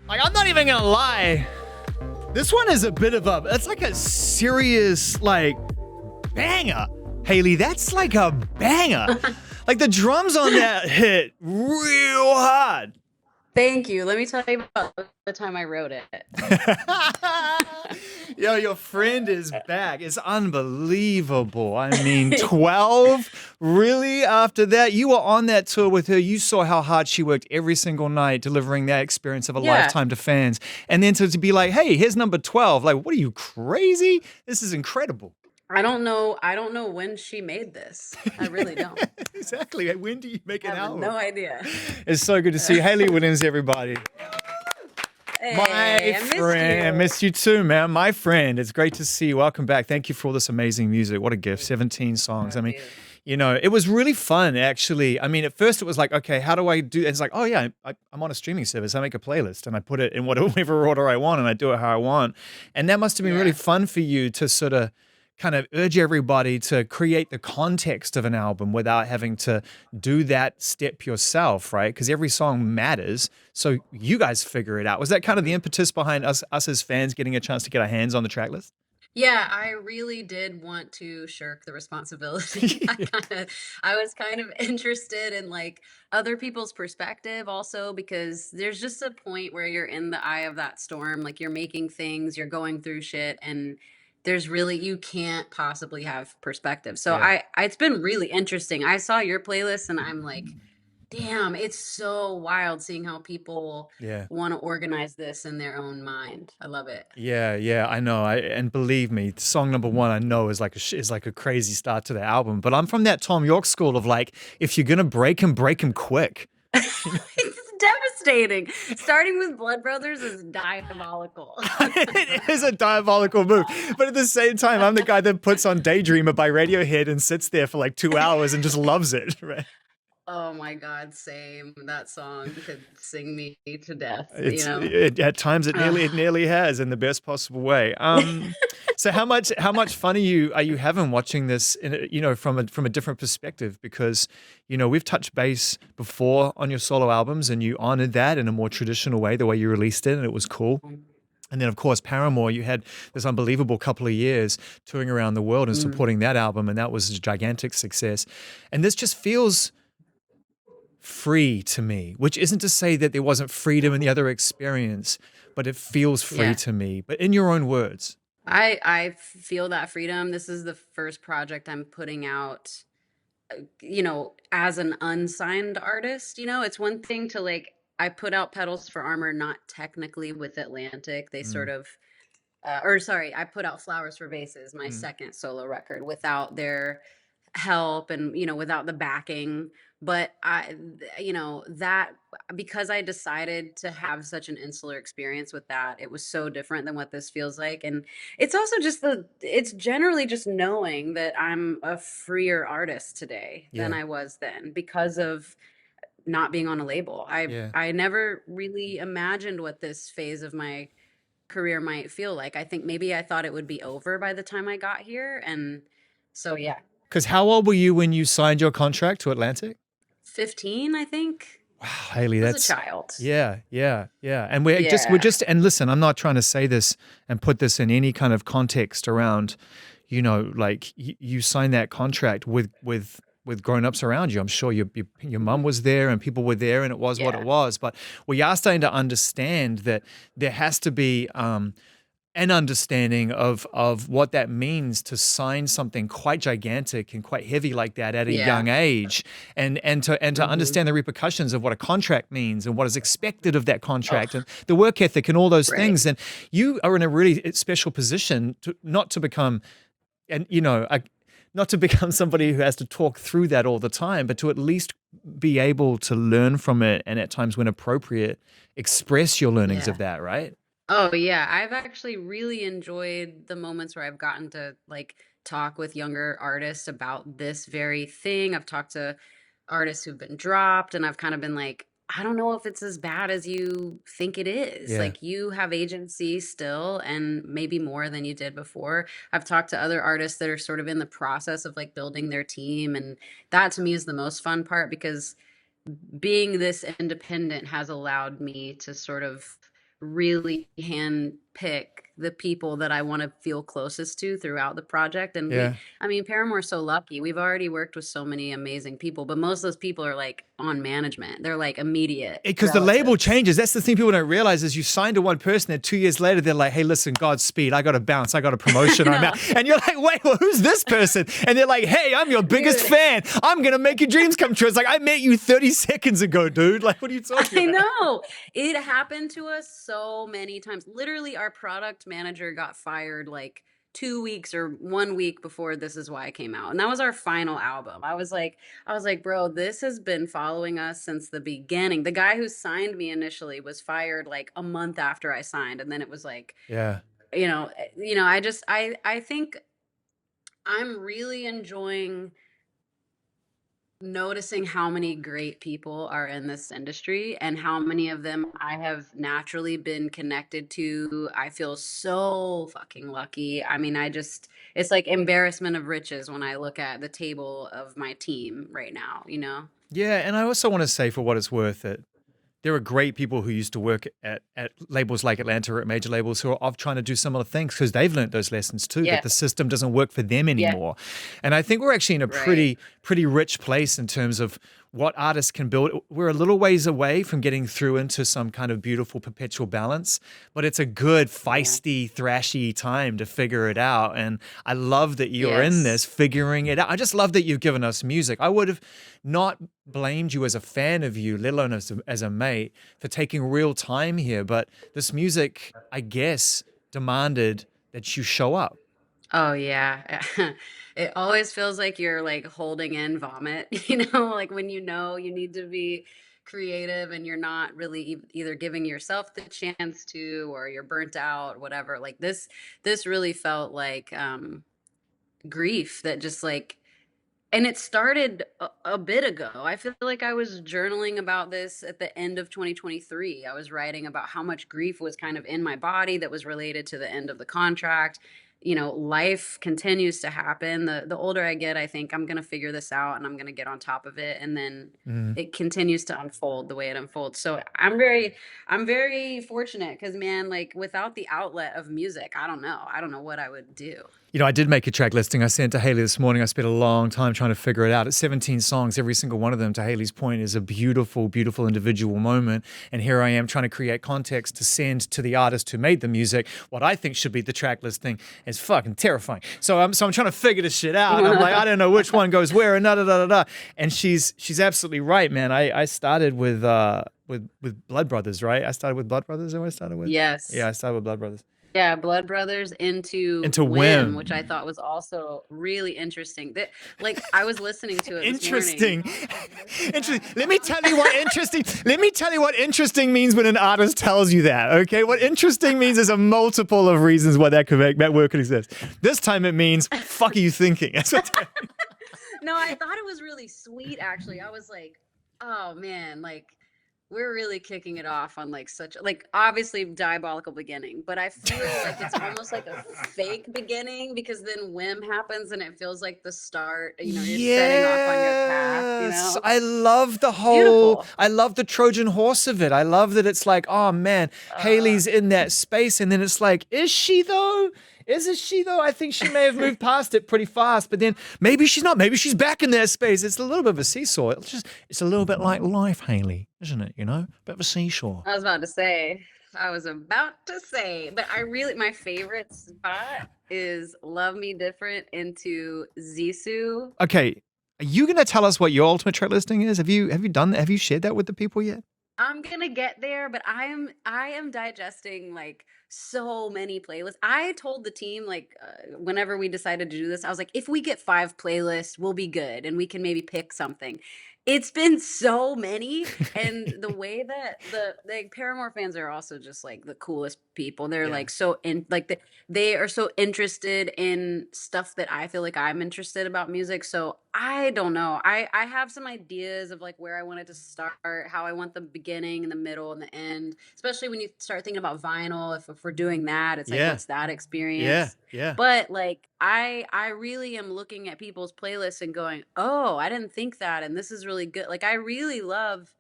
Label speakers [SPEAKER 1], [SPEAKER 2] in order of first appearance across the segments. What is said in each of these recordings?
[SPEAKER 1] Like, I'm not even gonna lie. This one is a bit of it's like a serious, like, banger. Hayley, that's like a banger. Like, the drums on that hit real hard.
[SPEAKER 2] Thank you. Let me tell you about the time I wrote it.
[SPEAKER 1] Yo, your friend is back. It's unbelievable. I mean, 12? Really? After that? You were on that tour with her. You saw how hard she worked every single night delivering that experience of a
[SPEAKER 2] Yeah,
[SPEAKER 1] lifetime to fans. And then to be like, hey, here's number 12. Like, what are you, crazy? This is incredible.
[SPEAKER 2] I don't know. I don't know when she made this. I really don't.
[SPEAKER 1] Exactly. When do you make
[SPEAKER 2] I
[SPEAKER 1] an
[SPEAKER 2] have no
[SPEAKER 1] album?
[SPEAKER 2] idea.
[SPEAKER 1] It's so good to see Hayley Williams, everybody. My
[SPEAKER 2] Hey, I missed
[SPEAKER 1] friend,
[SPEAKER 2] you.
[SPEAKER 1] missed you too, man. My friend, it's great to see you. Welcome back. Thank you for all this amazing music. What a gift. 17 songs. I
[SPEAKER 2] Love
[SPEAKER 1] mean,
[SPEAKER 2] you.
[SPEAKER 1] it was really fun, actually. I mean, at first it was like, okay, how do I do? It's like, oh yeah, I'm on a streaming service. I make a playlist and I put it in whatever order I want and I do it how I want. And that must have been really
[SPEAKER 2] Yeah.
[SPEAKER 1] fun for you to sort of kind of urge everybody to create the context of an album without having to do that step yourself, right? Because every song matters. So you guys figure it out. Was that kind of the impetus behind us as fans getting a chance to get our hands on the track list?
[SPEAKER 2] Yeah, I really did want to shirk the responsibility. I was kind of interested in like other people's perspective also because there's just a point where you're in the eye of that storm, like you're making things, you're going through shit and there's really you can't possibly have perspective. So
[SPEAKER 1] Yeah.
[SPEAKER 2] it's been really interesting. I saw your playlist and I'm like, damn, it's so wild seeing how people
[SPEAKER 1] Yeah.
[SPEAKER 2] want to organize this in their own mind. I love it.
[SPEAKER 1] Yeah, yeah, I know. And believe me, song number one I know is like is like a crazy start to the album. But I'm from that Tom York school of like, if you're gonna break him quick.
[SPEAKER 2] It's devastating. Starting with Blood Brothers is diabolical.
[SPEAKER 1] It is a diabolical move. But at the same time, I'm the guy that puts on Daydreamer by Radiohead and sits there for like 2 hours and just loves it. Right?
[SPEAKER 2] Oh my God, same. That song could sing me to death,
[SPEAKER 1] At times
[SPEAKER 2] Ugh.
[SPEAKER 1] it nearly has in the best possible way. So how much fun are you having watching this from a different perspective? Because we've touched base before on your solo albums and you honored that in a more traditional way, the way you released it, and it was cool. And then, of course, Paramore, you had this unbelievable couple of years touring around the world and
[SPEAKER 2] Mm,
[SPEAKER 1] supporting that album, and that was a gigantic success. And this just feels free to me, which isn't to say that there wasn't freedom in the other experience, but it feels free
[SPEAKER 2] yeah.
[SPEAKER 1] to me. But in your own words,
[SPEAKER 2] I feel that freedom. This is the first project I'm putting out, as an unsigned artist. It's one thing to like I put out Petals for Armor not technically with Atlantic. They
[SPEAKER 1] mm,
[SPEAKER 2] sort of or sorry, I put out Flowers for Vases, my
[SPEAKER 1] mm,
[SPEAKER 2] second solo record, without their help and without the backing. But that because I decided to have such an insular experience with that, it was so different than what this feels like. And it's also just it's generally just knowing that I'm a freer artist today than
[SPEAKER 1] yeah,
[SPEAKER 2] I was then because of not being on a label. I
[SPEAKER 1] yeah.
[SPEAKER 2] I never really imagined what this phase of my career might feel like. I think maybe I thought it would be over by the time I got here. And so, yeah,
[SPEAKER 1] Because how old were you when you signed your contract to Atlantic?
[SPEAKER 2] 15, I think.
[SPEAKER 1] Wow, Haley,
[SPEAKER 2] I was a
[SPEAKER 1] that's
[SPEAKER 2] child.
[SPEAKER 1] yeah, yeah, yeah. And we're
[SPEAKER 2] Yeah.
[SPEAKER 1] just and listen, I'm not trying to say this and put this in any kind of context around, like you signed that contract with grown-ups around you. I'm sure your mum was there and people were there and it was what it
[SPEAKER 2] Yeah.
[SPEAKER 1] was. But we are starting to understand that there has to be an understanding of what that means to sign something quite gigantic and quite heavy like that at a
[SPEAKER 2] Yeah.
[SPEAKER 1] young age, and to
[SPEAKER 2] Hmm.
[SPEAKER 1] understand the repercussions of what a contract means and what is expected of that
[SPEAKER 2] Oh,
[SPEAKER 1] contract and the work ethic and all those
[SPEAKER 2] right.
[SPEAKER 1] things. And you are in a really special position to not to become and not to become somebody who has to talk through that all the time, but to at least be able to learn from it and at times when appropriate, express your learnings of
[SPEAKER 2] Yeah.
[SPEAKER 1] that, right?
[SPEAKER 2] Oh, yeah. I've actually really enjoyed the moments where I've gotten to like talk with younger artists about this very thing. I've talked to artists who've been dropped, and I've kind of been like, I don't know if it's as bad as you think it is.
[SPEAKER 1] Yeah.
[SPEAKER 2] Like, you have agency still, and maybe more than you did before. I've talked to other artists that are sort of in the process of like building their team, and that to me is the most fun part because being this independent has allowed me to sort of really hand pick the people that I want to feel closest to throughout the project. And
[SPEAKER 1] Yeah.
[SPEAKER 2] I mean, Paramore's so lucky. We've already worked with so many amazing people, but most of those people are like on management. They're like immediate
[SPEAKER 1] Because the label
[SPEAKER 2] relatives.
[SPEAKER 1] changes. That's the thing people don't realize is you sign to one person and 2 years later they're like, hey, listen, Godspeed. I got to bounce. I got a promotion. I'm
[SPEAKER 2] No,
[SPEAKER 1] out. And you're like, wait, well, who's this person? And they're like, hey, I'm your biggest
[SPEAKER 2] dude.
[SPEAKER 1] fan. I'm going to make your dreams come true. It's like, I met you 30 seconds ago, dude. Like, what are you talking
[SPEAKER 2] I
[SPEAKER 1] about?
[SPEAKER 2] know. It happened to us so many times. Literally, our product manager got fired like 2 weeks or 1 week before This Is Why I came out. And that was our final album. I was like, bro, this has been following us since the beginning. The guy who signed me initially was fired like a month after I signed. And then it was like,
[SPEAKER 1] Yeah.
[SPEAKER 2] I think I'm really enjoying noticing how many great people are in this industry and how many of them I have naturally been connected to. I feel so fucking lucky. I mean, it's like embarrassment of riches when I look at the table of my team right now, you know?
[SPEAKER 1] Yeah. And I also want to say, for what it's worth, that there are great people who used to work at labels like Atlanta or at major labels who are off trying to do similar things because they've learned those lessons too, that
[SPEAKER 2] Yeah.
[SPEAKER 1] the system doesn't work for them
[SPEAKER 2] Yeah.
[SPEAKER 1] anymore. And I think we're actually in a
[SPEAKER 2] Right.
[SPEAKER 1] pretty rich place in terms of what artists can build. We're a little ways away from getting through into some kind of beautiful perpetual balance, but it's a good
[SPEAKER 2] Yeah.
[SPEAKER 1] feisty, thrashy time to figure it out. And I love that you're in this
[SPEAKER 2] Yes.
[SPEAKER 1] figuring it out. I just love that you've given us music. I would have not blamed you as a fan of you, let alone as a mate, for taking real time here. But this music, I guess, demanded that you show up.
[SPEAKER 2] Oh yeah. It always feels like you're like holding in vomit, like when you know you need to be creative and you're not really either giving yourself the chance to, or you're burnt out, whatever. Like this really felt like grief that just like, and it started a bit ago. I feel like I was journaling about this at the end of 2023. I was writing about how much grief was kind of in my body that was related to the end of the contract. Life continues to happen. The older I get, I think I'm going to figure this out and I'm going to get on top of it. And then
[SPEAKER 1] Mm.
[SPEAKER 2] it continues to unfold the way it unfolds. So I'm very fortunate because, man, like without the outlet of music, I don't know. I don't know what I would do.
[SPEAKER 1] I did make a track listing. I sent to Hayley this morning. I spent a long time trying to figure it out. It's 17 songs. Every single one of them, to Hayley's point, is a beautiful, beautiful individual moment. And here I am trying to create context to send to the artist who made the music what I think should be the track list thing. It's fucking terrifying. So I'm trying to figure this shit out. And I'm like, I don't know which one goes where and da da da da da. And she's absolutely right, man. I started with Blood Brothers, right? I started with Blood Brothers. Is that what I started with?
[SPEAKER 2] Yes.
[SPEAKER 1] Yeah, I started with Blood Brothers.
[SPEAKER 2] Yeah, Blood Brothers into
[SPEAKER 1] Into
[SPEAKER 2] Whim, which I
[SPEAKER 1] Whim.
[SPEAKER 2] thought was also really interesting. That, like, I was listening to it this morning.
[SPEAKER 1] Interesting. Interesting. Let me tell you what interesting. Let me tell you what interesting means when an artist tells you that. Okay, what interesting means is a multiple of reasons why that work could exist. This time it means fuck are you thinking? That's what.
[SPEAKER 2] No, I thought it was really sweet, actually. I was like, oh man, like we're really kicking it off on like such like obviously diabolical beginning, but I feel like it's almost like a fake beginning because then Whim happens and it feels like the start, you're setting off on your path,
[SPEAKER 1] Yes, I love the
[SPEAKER 2] Beautiful.
[SPEAKER 1] I love the Trojan horse of it. I love that it's like, oh man,
[SPEAKER 2] Uh,
[SPEAKER 1] Haley's in that space, and then it's like, is she though? Isn't she though? I think she may have moved past it pretty fast, but then maybe she's not. Maybe she's back in that space. It's a little bit of a seesaw. It's a little bit like life, Haley, isn't it? Bit of a seesaw.
[SPEAKER 2] I was about to say, but my favorite spot is Love Me Different into Zisu.
[SPEAKER 1] Okay, are you gonna tell us what your ultimate track listing is? Have you done that? Have you shared that with the people yet?
[SPEAKER 2] I'm gonna get there, but I am digesting like so many playlists. I told the team like whenever we decided to do this, I was like, if we get 5 playlists, we'll be good, and we can maybe pick something. It's been so many, and the way that the Paramore fans are also just like the coolest people. They're
[SPEAKER 1] Yeah.
[SPEAKER 2] like so in like they are so interested in stuff that I feel like I'm interested about music. So I don't know. I have some ideas of like where I want it to start, how I want the beginning and the middle and the end. Especially when you start thinking about vinyl. If we're doing that, it's like
[SPEAKER 1] Yeah.
[SPEAKER 2] what's that
[SPEAKER 1] Yeah.
[SPEAKER 2] experience?
[SPEAKER 1] Yeah.
[SPEAKER 2] But like I really am looking at people's playlists and going, "Oh, I didn't think that and this is really good." Like I really love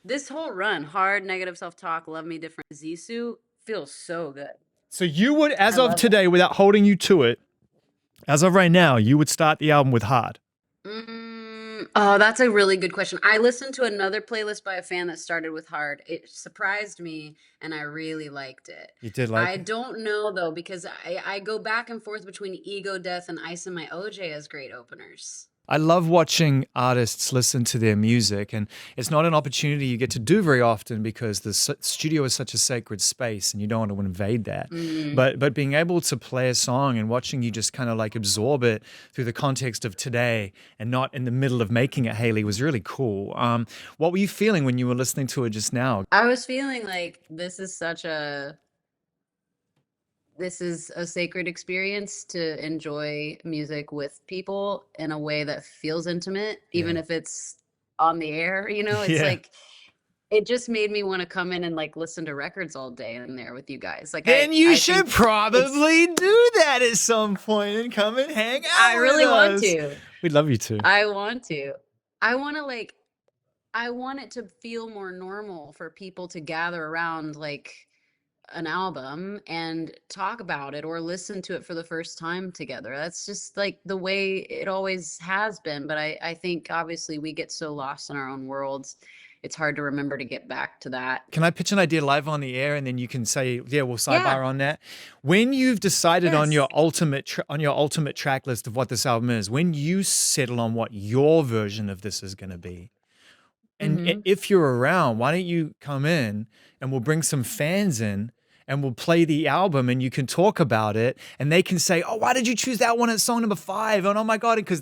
[SPEAKER 2] This whole run, Hard, Negative Self-Talk, Love Me Different, Zissou, feels so good.
[SPEAKER 1] So you would,
[SPEAKER 2] I
[SPEAKER 1] as of
[SPEAKER 2] love it.
[SPEAKER 1] today, without holding you to it, as of right now, you would start the album with Hard.
[SPEAKER 2] Oh, that's a really good question. I listened to another playlist by a fan that started with Hard. It surprised me, and I really liked it.
[SPEAKER 1] You did like
[SPEAKER 2] I
[SPEAKER 1] it?
[SPEAKER 2] don't know though, because I go back and forth between Ego Death and Ice in My OJ as great openers.
[SPEAKER 1] I love watching artists listen to their music, and it's not an opportunity you get to do very often because the studio is such a sacred space, and you don't want to invade that. But being able to play a song and watching you just kind of like absorb it through the context of today and not in the middle of making it, Hayley, was really cool. What were you feeling when you were listening to it just now?
[SPEAKER 2] I was feeling like this is a sacred experience to enjoy music with people in a way that feels intimate, even
[SPEAKER 1] Yeah.
[SPEAKER 2] if it's on the air. It's
[SPEAKER 1] Yeah.
[SPEAKER 2] like it just made me want to come in and like listen to records all day in there with you guys. Like
[SPEAKER 1] Then you
[SPEAKER 2] I
[SPEAKER 1] should
[SPEAKER 2] think
[SPEAKER 1] probably do that at some point and come and hang out
[SPEAKER 2] I
[SPEAKER 1] with
[SPEAKER 2] really want
[SPEAKER 1] us.
[SPEAKER 2] to.
[SPEAKER 1] We'd love you to.
[SPEAKER 2] I want to. I want to like I want it to feel more normal for people to gather around like an album and talk about it or listen to it for the first time together. That's just like the way it always has been. But I think obviously we get so lost in our own worlds. It's hard to remember to get back to that.
[SPEAKER 1] Can I pitch an idea live on the air, and then you can say, yeah, we'll
[SPEAKER 2] Yeah.
[SPEAKER 1] sidebar on that. When you've decided on
[SPEAKER 2] Yes.
[SPEAKER 1] your ultimate track list of what this album is, when you settle on what your version of this is going to be, and
[SPEAKER 2] Mm-hmm.
[SPEAKER 1] if you're around, why don't you come in and we'll bring some fans in and we'll play the album and you can talk about it and they can say, oh, why did you choose that one at song number 5? And oh my God, because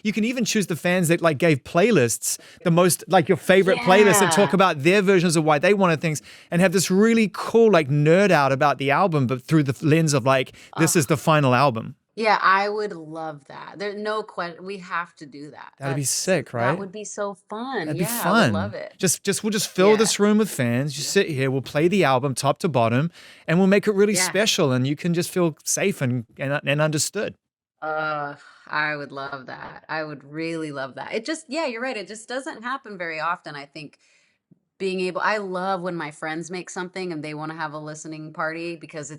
[SPEAKER 1] you can even choose the fans that like gave playlists, the most like your favorite playlists that talk
[SPEAKER 2] Yeah.
[SPEAKER 1] about their versions of why they wanted things and have this really cool like nerd out about the album, but through the lens of like, this is the final album.
[SPEAKER 2] Yeah, I would love that. There's no question. We have to do that.
[SPEAKER 1] That'd be sick,
[SPEAKER 2] That
[SPEAKER 1] right?
[SPEAKER 2] would be so fun.
[SPEAKER 1] That'd be
[SPEAKER 2] Yeah, I would love
[SPEAKER 1] fun.
[SPEAKER 2] it.
[SPEAKER 1] We'll just fill
[SPEAKER 2] Yeah.
[SPEAKER 1] this room with fans. You sit here, we'll play the album top to bottom, and we'll make it really
[SPEAKER 2] Yeah.
[SPEAKER 1] special, and you can just feel safe and understood.
[SPEAKER 2] I would love that. I would really love that. Yeah, you're right. It just doesn't happen very often. I think I love when my friends make something and they want to have a listening party because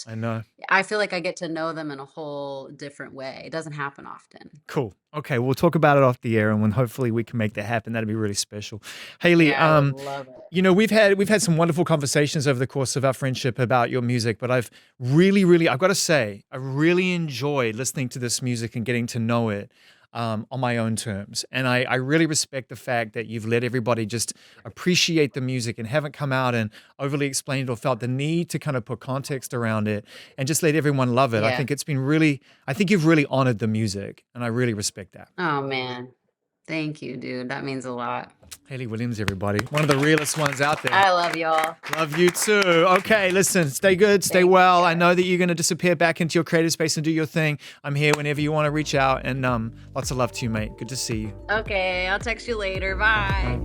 [SPEAKER 1] I know.
[SPEAKER 2] I feel like I get to know them in a whole different way. It doesn't happen often.
[SPEAKER 1] Cool. Okay, we'll talk about it off the air, and when hopefully we can make that happen, that'd be really special. Hayley,
[SPEAKER 2] Yeah, I would love it.
[SPEAKER 1] we've had some wonderful conversations over the course of our friendship about your music, but I've got to say, I really enjoyed listening to this music and getting to know it on my own terms. And I really respect the fact that you've let everybody just appreciate the music and haven't come out and overly explained or felt the need to kind of put context around it and just let everyone love it. I
[SPEAKER 2] Yeah.
[SPEAKER 1] think I think you've really honored the music, and I really respect that.
[SPEAKER 2] Oh man. Thank you, dude. That means a lot.
[SPEAKER 1] Hayley Williams, everybody. One of the realest ones out there.
[SPEAKER 2] I love y'all.
[SPEAKER 1] Love you too. Okay, listen, stay good, stay
[SPEAKER 2] Thank you,
[SPEAKER 1] well. I
[SPEAKER 2] guys.
[SPEAKER 1] know that you're going to disappear back into your creative space and do your thing. I'm here whenever you want to reach out, and lots of love to you, mate. Good to see you.
[SPEAKER 2] Okay, I'll text you later. Bye.